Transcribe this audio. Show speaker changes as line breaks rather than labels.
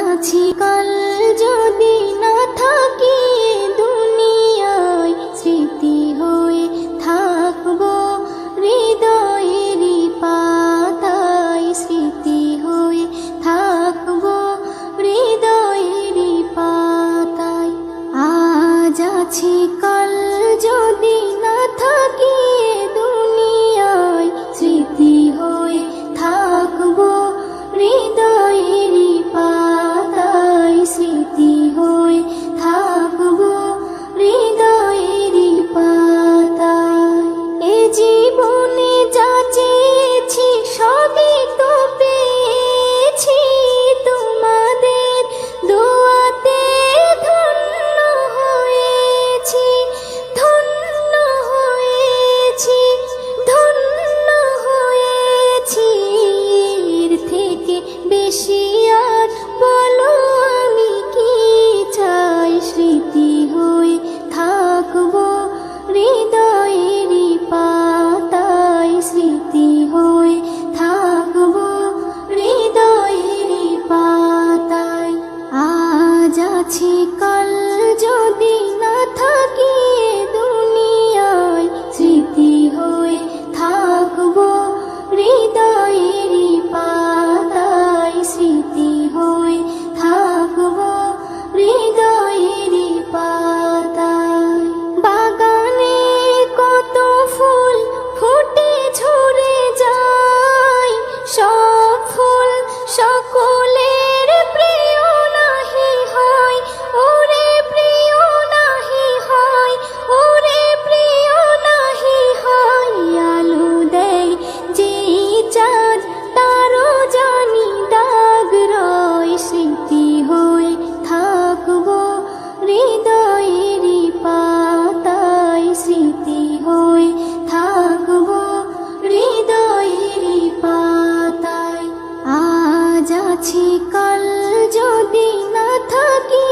আছি কাল যদি না থাকি দুনিয়ায়, স্মৃতি হয়ে থাকবো হৃদয়েরই পাতায়, স্মৃতি হয়ে থাকবো হৃদয়েরই পাতায়। আজ আছি কাল যদি না থাকি দুনিয়ায়, স্মৃতি হয়ে থাকবো হৃদয়েরই পাতায়, স্মৃতি হয়ে থাকবো হৃদয়েরই পাতায়। এ জীবনে যা চেয়েছি সবই তো পেয়েছি, তোমাদের দোয়াতে ধন্য হয়েছি, ধন্য হয়েছি, ধন্য হয়েছি। এর থেকে বেশি আর বলো আমি কি চাই, স্মৃতি হয়ে থাকবো হৃদয়েরই পাতায়, স্মৃতি হয়ে থাকবো হৃদয়েরই পাতায়। আজ আছি কাল যদি না থাকি দুনিয়ায়, স্মৃতি হয়ে থাকবো হৃদয়েরই পাতায়, স্মৃতি হয়ে থাকবো হৃদয়েরই পাতায়। বাগানে কত ফুল ফুটে ঝরে যায়, সব ফুল সকলের প্রিয় নাহি হয়, ওরে প্রিয় নাহি হয়, ওরে প্রিয় নাহি হয়। আলো দেয় যে চাঁদ তারও জানি দাগ রয়, স্মৃতি হয়ে থাকবো হৃদয়েরই পাতায়, স্মৃতি হয়ে থাকবো হৃদয়েরই পাতায়। আজ আছি কাল যদি না থাকি